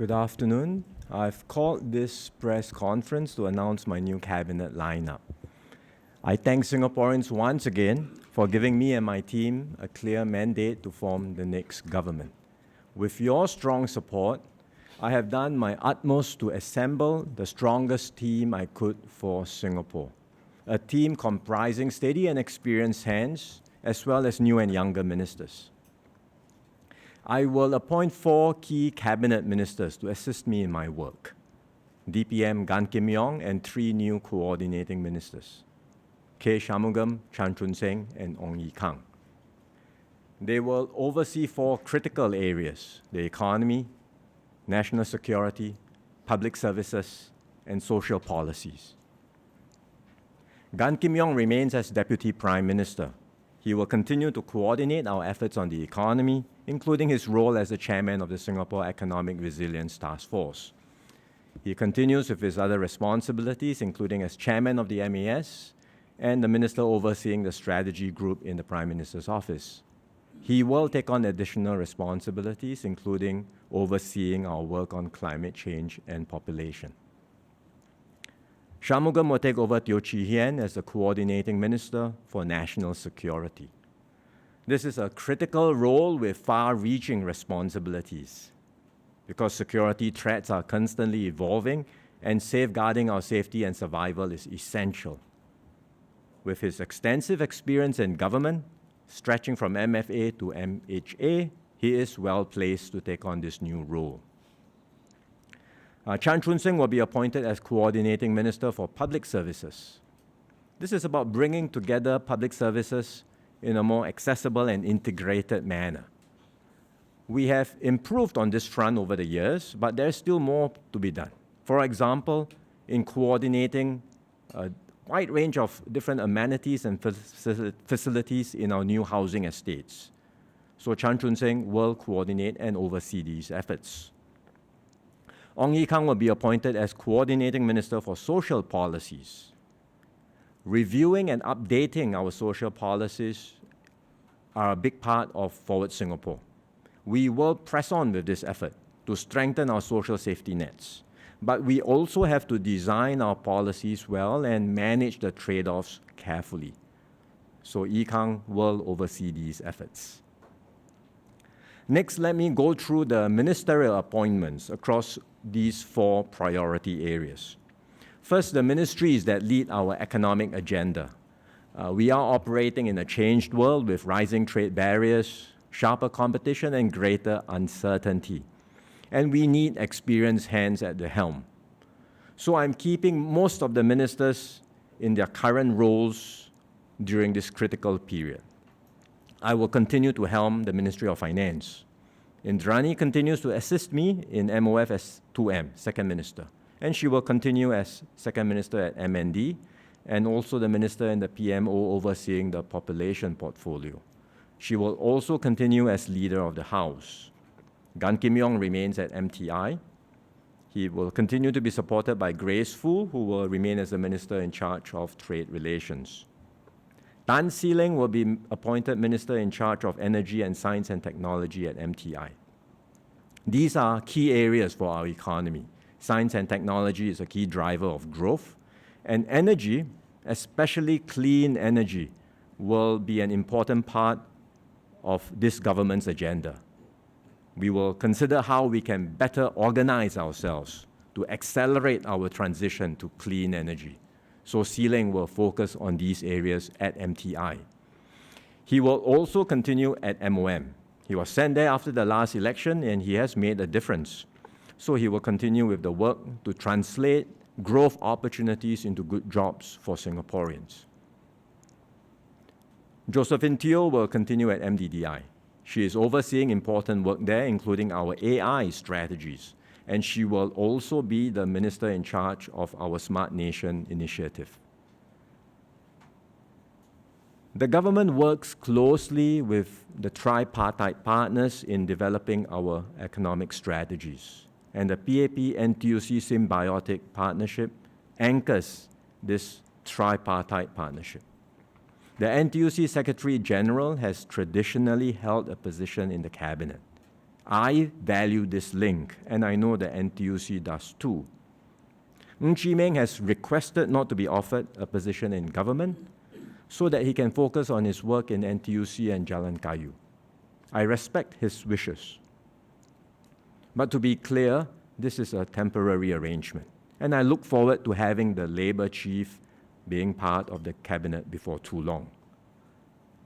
Good afternoon. I've called this press conference to announce my new cabinet lineup. I thank Singaporeans once again for giving me and my team a clear mandate to form the next government. With your strong support, I have done my utmost to assemble the strongest team I could for Singapore. A team comprising steady and experienced hands, as well as new and younger ministers. I will appoint 4 key cabinet ministers to assist me in my work. DPM Gan Kim Yong and 3 new coordinating ministers, K. Shanmugam, Chan Chun Seng, and Ong Ye Kung. They will oversee 4 critical areas: the economy, national security, public services, and social policies. Gan Kim Yong remains as Deputy Prime Minister. He will continue to coordinate our efforts on the economy, including his role as the chairman of the Singapore Economic Resilience Task Force. He continues with his other responsibilities, including as chairman of the MAS and the minister overseeing the strategy group in the Prime Minister's office. He will take on additional responsibilities, including overseeing our work on climate change and population. Shanmugam will take over Teo Chee Hean as the coordinating minister for national security. This is a critical role with far-reaching responsibilities because security threats are constantly evolving and safeguarding our safety and survival is essential. With his extensive experience in government, stretching from MFA to MHA, he is well placed to take on this new role. Chan Chun Seng will be appointed as Coordinating Minister for Public Services. This is about bringing together public services in a more accessible and integrated manner. We have improved on this front over the years, but there's still more to be done. For example, in coordinating a wide range of different amenities and facilities in our new housing estates. So Chan Chun Seng will coordinate and oversee these efforts. Ong Ye Kung will be appointed as Coordinating Minister for Social Policies. Reviewing and updating our social policies are a big part of Forward Singapore. We will press on with this effort to strengthen our social safety nets. But we also have to design our policies well and manage the trade-offs carefully. So Ye Kung will oversee these efforts. Next, let me go through the ministerial appointments across these 4 priority areas. First, the ministries that lead our economic agenda. We are operating in a changed world with rising trade barriers, sharper competition, and greater uncertainty. And we need experienced hands at the helm. So I'm keeping most of the ministers in their current roles during this critical period. I will continue to helm the Ministry of Finance. Indrani continues to assist me in MOF as 2M, Second Minister, and she will continue as Second Minister at MND and also the Minister in the PMO overseeing the population portfolio. She will also continue as Leader of the House. Gan Kim Yong remains at MTI. He will continue to be supported by Grace Fu, who will remain as the Minister in charge of Trade Relations. Tan See Leng will be appointed Minister in charge of Energy and Science and Technology at MTI. These are key areas for our economy. Science and technology is a key driver of growth, and energy, especially clean energy, will be an important part of this government's agenda. We will consider how we can better organize ourselves to accelerate our transition to clean energy. So See Leng will focus on these areas at MTI. He will also continue at MOM. He was sent there after the last election and he has made a difference. So he will continue with the work to translate growth opportunities into good jobs for Singaporeans. Josephine Teo will continue at MDDI. She is overseeing important work there, including our AI strategies, and she will also be the minister in charge of our Smart Nation initiative. The government works closely with the tripartite partners in developing our economic strategies, and the PAP-NTUC symbiotic partnership anchors this tripartite partnership. The NTUC Secretary General has traditionally held a position in the cabinet. I value this link, and I know that NTUC does too. Ng Chee Meng has requested not to be offered a position in government so that he can focus on his work in NTUC and Jalan Kayu. I respect his wishes. But to be clear, this is a temporary arrangement, and I look forward to having the Labour chief being part of the cabinet before too long.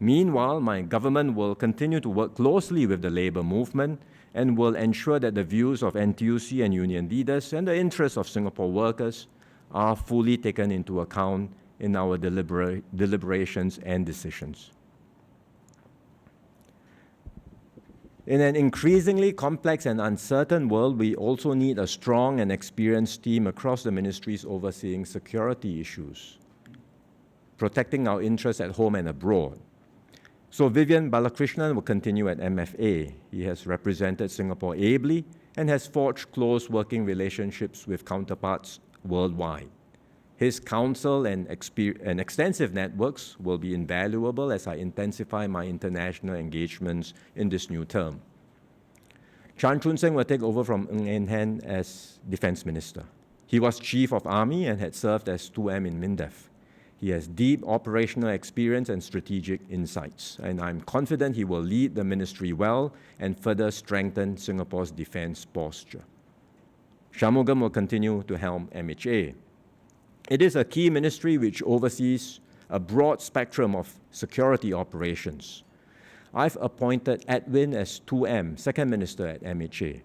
Meanwhile, my government will continue to work closely with the Labour movement and will ensure that the views of NTUC and union leaders and the interests of Singapore workers are fully taken into account in our deliberations and decisions. In an increasingly complex and uncertain world, we also need a strong and experienced team across the ministries overseeing security issues, protecting our interests at home and abroad. So Vivian Balakrishnan will continue at MFA. He has represented Singapore ably and has forged close working relationships with counterparts worldwide. His counsel and extensive networks will be invaluable as I intensify my international engagements in this new term. Chan Chun Sing will take over from Ng Eng Hen as Defense Minister. He was Chief of Army and had served as 2M in MINDEF. He has deep operational experience and strategic insights, and I'm confident he will lead the ministry well and further strengthen Singapore's defense posture. Shanmugam will continue to helm MHA. It is a key ministry which oversees a broad spectrum of security operations. I've appointed Edwin as 2M, Second Minister at MHA.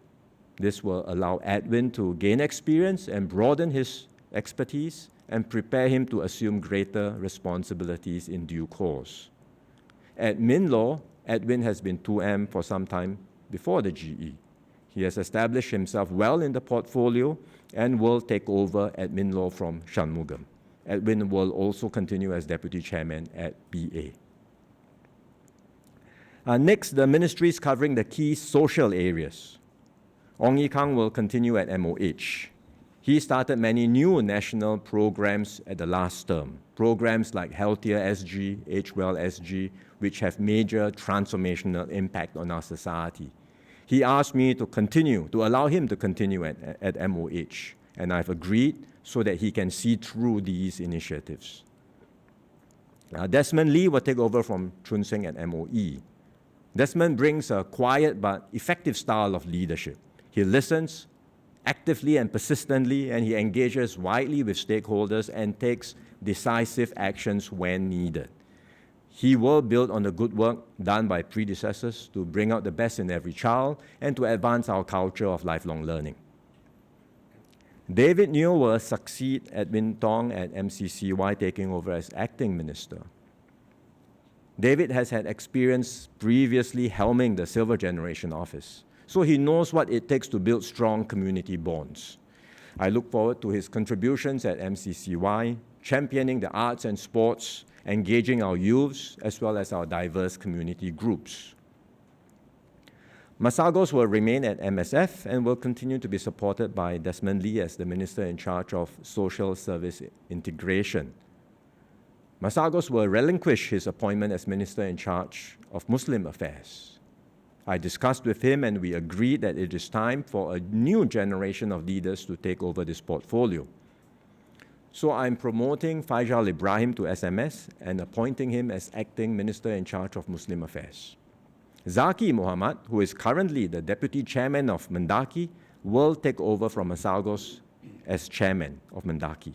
This will allow Edwin to gain experience and broaden his expertise and prepare him to assume greater responsibilities in due course. At MINLAW, Edwin has been 2M for some time before the GE. He has established himself well in the portfolio and will take over at MINLAW from Shanmugam. Edwin will also continue as Deputy Chairman at BA. Next, the ministries covering the key social areas. Ong Yi Kang will continue at MOH. He started many new national programs at the last term, programs like Healthier SG, Age Well SG, which have major transformational impact on our society. He asked me to allow him to continue at MOH, and I've agreed so that he can see through these initiatives. Desmond Lee will take over from Chun Sing at MOE. Desmond brings a quiet but effective style of leadership. He listens actively and persistently, and he engages widely with stakeholders and takes decisive actions when needed. He will build on the good work done by predecessors to bring out the best in every child and to advance our culture of lifelong learning. David Neo will succeed Edwin Tong at MCCY, taking over as acting minister. David has had experience previously helming the Silver Generation Office, so he knows what it takes to build strong community bonds. I look forward to his contributions at MCCY, championing the arts and sports, engaging our youths, as well as our diverse community groups. Masagos will remain at MSF and will continue to be supported by Desmond Lee as the Minister in charge of Social Service Integration. Masagos will relinquish his appointment as Minister in charge of Muslim Affairs. I discussed with him and we agreed that it is time for a new generation of leaders to take over this portfolio. So I'm promoting Faisal Ibrahim to SMS and appointing him as acting Minister in charge of Muslim Affairs. Zaki Muhammad, who is currently the Deputy Chairman of Mendaki, will take over from Masagos as Chairman of Mendaki.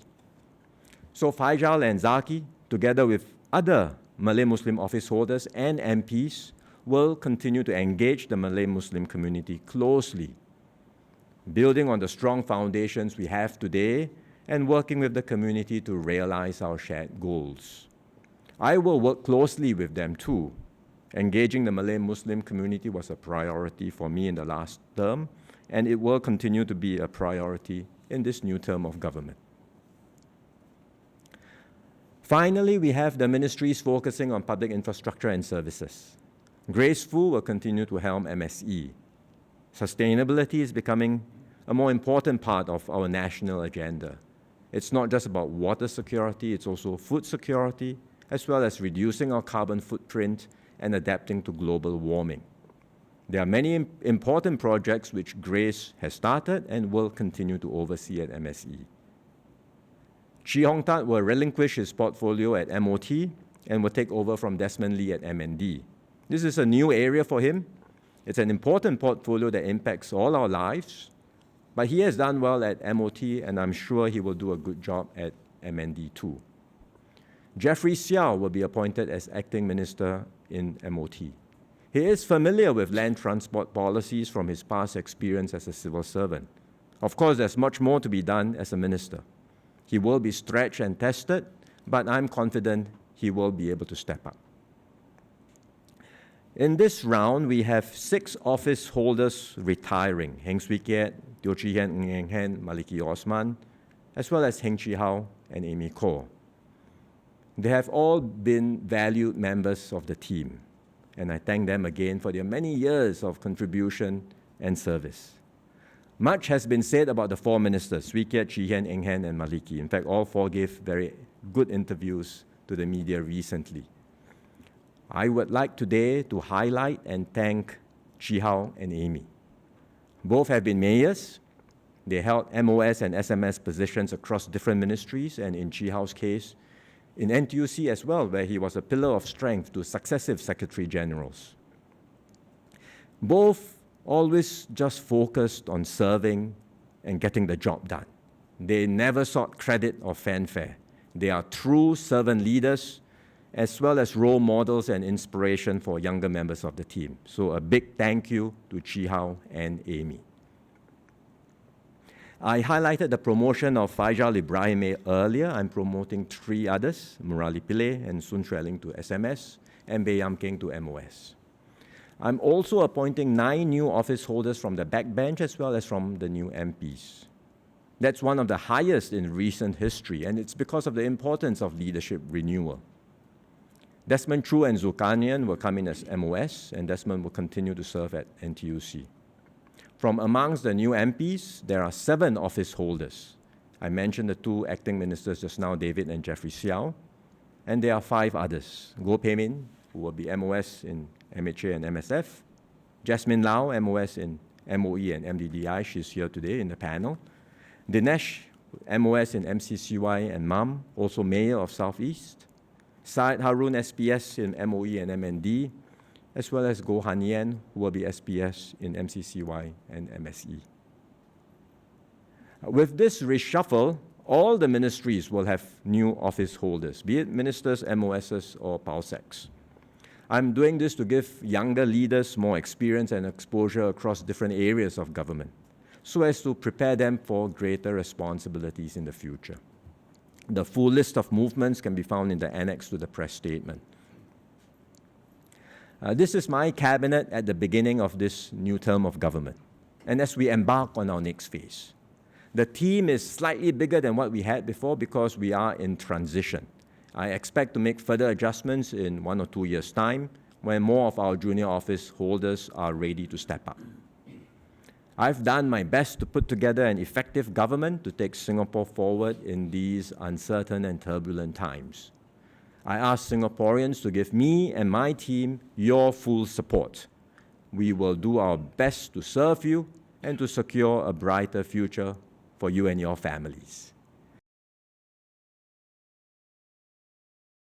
So Faisal and Zaki, together with other Malay Muslim office holders and MPs, will continue to engage the Malay Muslim community closely, building on the strong foundations we have today and working with the community to realize our shared goals. I will work closely with them too. Engaging the Malay Muslim community was a priority for me in the last term, and it will continue to be a priority in this new term of government. Finally, we have the ministries focusing on public infrastructure and services. Grace Fu will continue to helm MSE. Sustainability is becoming a more important part of our national agenda. It's not just about water security, it's also food security, as well as reducing our carbon footprint and adapting to global warming. There are many important projects which Grace has started and will continue to oversee at MSE. Chee Hong Tat will relinquish his portfolio at MOT and will take over from Desmond Lee at MND. This is a new area for him. It's an important portfolio that impacts all our lives, but he has done well at MOT, and I'm sure he will do a good job at MND too. Jeffrey Xiao will be appointed as acting minister in MOT. He is familiar with land transport policies from his past experience as a civil servant. Of course, there's much more to be done as a minister. He will be stretched and tested, but I'm confident he will be able to step up. In this round, we have 6 office holders retiring: Heng Swee Keat, Teo Chee Hean, Ng Eng Hen, Maliki Osman, as well as Heng Chee Hao and Amy Khor. They have all been valued members of the team, and I thank them again for their many years of contribution and service. Much has been said about the 4 ministers, Swee Keat, Chee Hean, Eng Hen, and Maliki. In fact, all 4 gave very good interviews to the media recently. I would like today to highlight and thank Chee Hao and Amy. Both have been mayors. They held MOS and SMS positions across different ministries, and in Chee Hao's case, in NTUC as well, where he was a pillar of strength to successive secretary generals. Both always just focused on serving and getting the job done. They never sought credit or fanfare. They are true servant leaders, as well as role models and inspiration for younger members of the team. So a big thank you to Chee Hao and Amy. I highlighted the promotion of Faisal Ibrahim earlier. I'm promoting 3 others, Murali Pillay and Sun Xueling to SMS, and Bae Yam Keng to MOS. I'm also appointing 9 new office holders from the backbench as well as from the new MPs. That's one of the highest in recent history, and it's because of the importance of leadership renewal. Desmond Chu and Zulkarnain will come in as MOS, and Desmond will continue to serve at NTUC. From amongst the new MPs, there are 7 office holders. I mentioned the 2 acting ministers just now, David and Jeffrey Xiao, and there are 5 others. Goh Pei Min, who will be MOS in MHA and MSF, Jasmine Lau, MOS in MOE and MDDI, she's here today in the panel, Dinesh, MOS in MCCY and MUM, also Mayor of Southeast, Syed Harun, SPS in MOE and MND, as well as Goh Han Yen, who will be SPS in MCCY and MSE. With this reshuffle, all the ministries will have new office holders, be it ministers, MOSs, or PALSECs. I'm doing this to give younger leaders more experience and exposure across different areas of government, so as to prepare them for greater responsibilities in the future. The full list of movements can be found in the annex to the press statement. This is my cabinet at the beginning of this new term of government, and as we embark on our next phase. The team is slightly bigger than what we had before because we are in transition. I expect to make further adjustments in 1 or 2 years' time when more of our junior office holders are ready to step up. I've done my best to put together an effective government to take Singapore forward in these uncertain and turbulent times. I ask Singaporeans to give me and my team your full support. We will do our best to serve you and to secure a brighter future for you and your families.